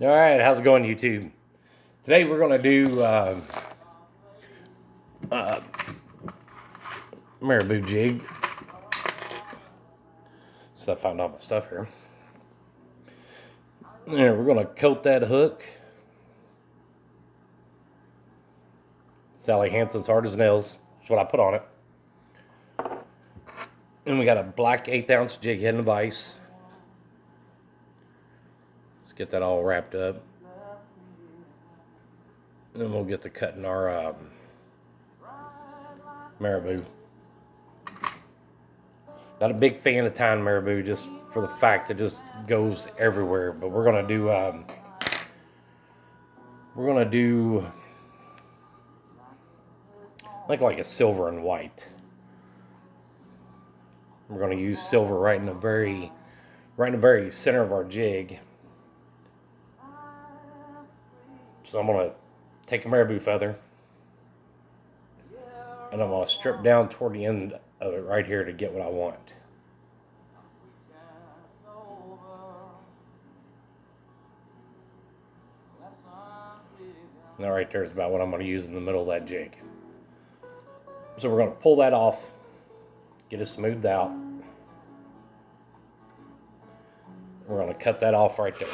All right, how's it going, YouTube? Today we're gonna do marabou jig. So I found all my stuff here. There, we're gonna coat that hook. Sally Hansen's Hard as Nails. That's what I put on it. And we got a black 1/8 ounce jig head and vise. Let's get that all wrapped up. And then we'll get to cutting our marabou. Not a big fan of tying marabou just for the fact it just goes everywhere. But we're gonna do like a silver and white. We're gonna use silver right in the very center of our jig. So I'm gonna take a marabou feather and I'm gonna strip down toward the end of it right here to get what I want. Now right there is about what I'm gonna use in the middle of that jig. So we're gonna pull that off, get it smoothed out. We're gonna cut that off right there.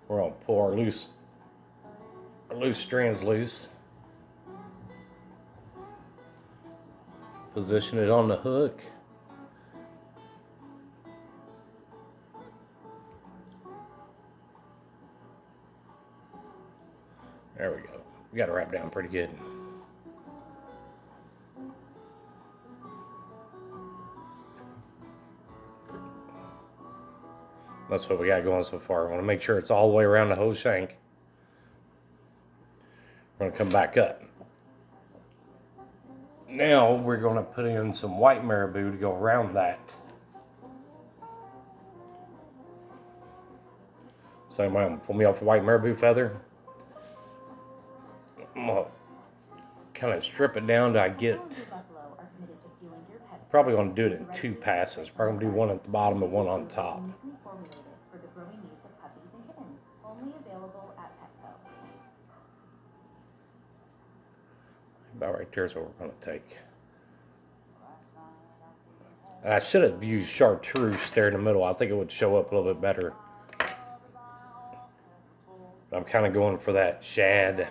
We're gonna pull our loose strands loose. Position it on the hook. There we go. We got it wrapped down pretty good. That's what we got going so far. I want to make sure it's all the way around the hose shank. We're going to come back up. Now we're going to put in some white marabou to go around that. So I'm going to pull me off a white marabou feather. I'm going to kind of strip it down till I get... Probably going to do it in 2 passes. Probably going to do one at the bottom and one on top. About right there is what we're going to take. And I should have used chartreuse there in the middle. I think it would show up a little bit better. But I'm kind of going for that shad,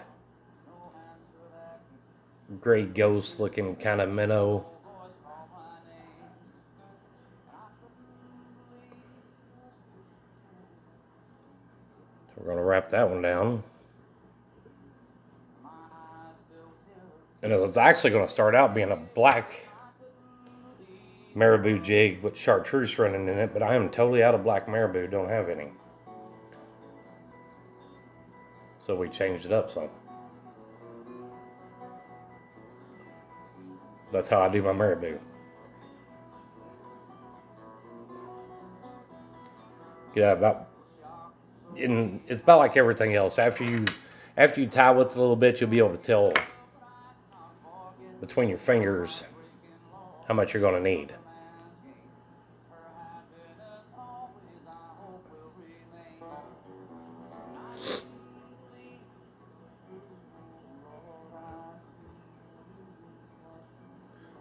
gray ghost looking kind of minnow. So we're going to wrap that one down. And it was actually going to start out being a black marabou jig with chartreuse running in it, but I am totally out of black marabou, don't have any. So we changed it up some. That's how I do my marabou. It's about like everything else. After you tie with it a little bit, you'll be able to tell between your fingers how much you're going to need.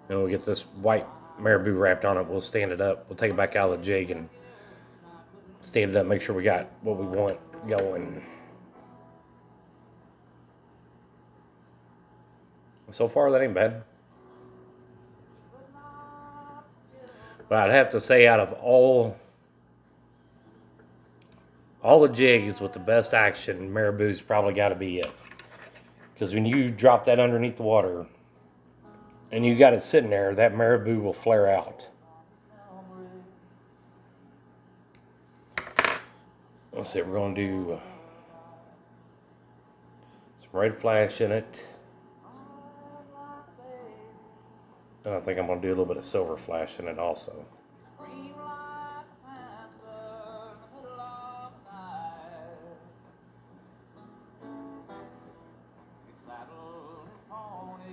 And we'll get this white marabou wrapped on it. We'll stand it up. We'll take it back out of the jig and stand it up. Make sure we got what we want going. So far, that ain't bad. But I'd have to say, out of all the jigs with the best action, marabou's probably got to be it. Because when you drop that underneath the water and you got it sitting there, that marabou will flare out. Let's see, we're going to do some red flash in it. And I think I'm going to do a little bit of silver flash in it also.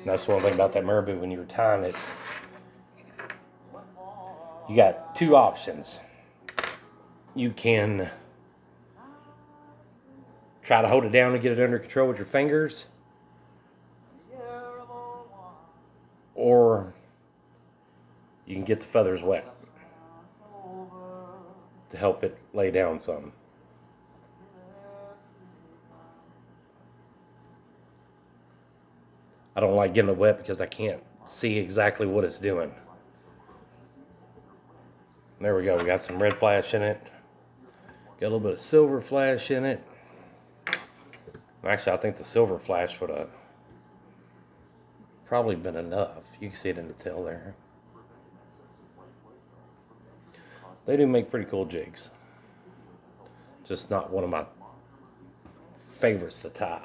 That's one thing about that marabou when you're tying it. you got two options. You can try to hold it down and get it under control with your fingers, or you can get the feathers wet to help it lay down some. I don't like getting it wet because I can't see exactly what it's doing. There we go. We got some red flash in it. Got a little bit of silver flash in it. Actually, I think the silver flash would have probably been enough. You can see it in the tail there. They do make pretty cool jigs. Just not one of my favorites to tie.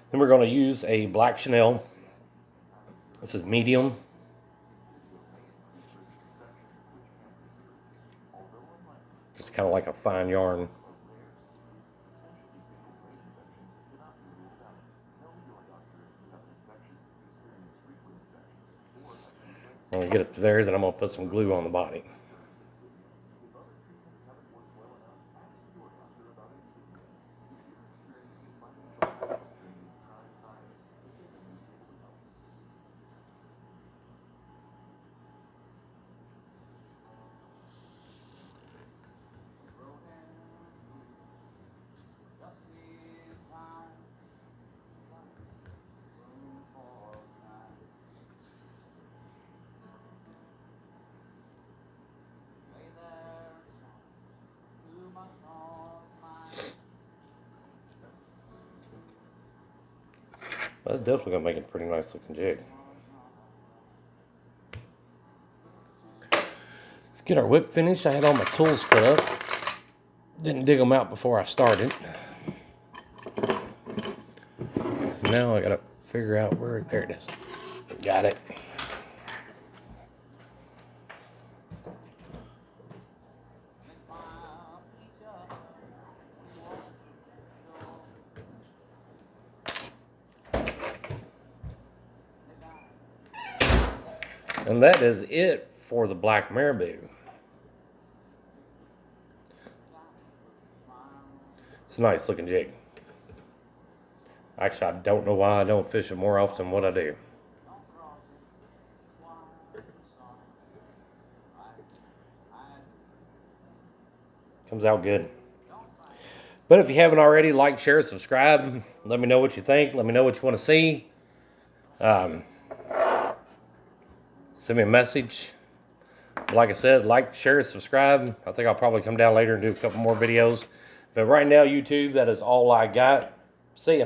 Then we're going to use a black chenille. This is medium. It's kind of like a fine yarn. When we get it there, then I'm going to put some glue on the body. That's definitely going to make it a pretty nice looking jig. Let's get our whip finished. I had all my tools put up. Didn't dig them out before I started. So now I got to figure out where, there it is. Got it. And that is it for the black maribou. It's a nice looking jig. Actually, I don't know why I don't fish it more often than what I do. Comes out good. But if you haven't already, like, share, subscribe. Let me know what you think. Let me know what you want to see. Send me a message. Like I said, like, share, subscribe. I think I'll probably come down later and do a couple more videos. But right now, YouTube, that is all I got. See ya.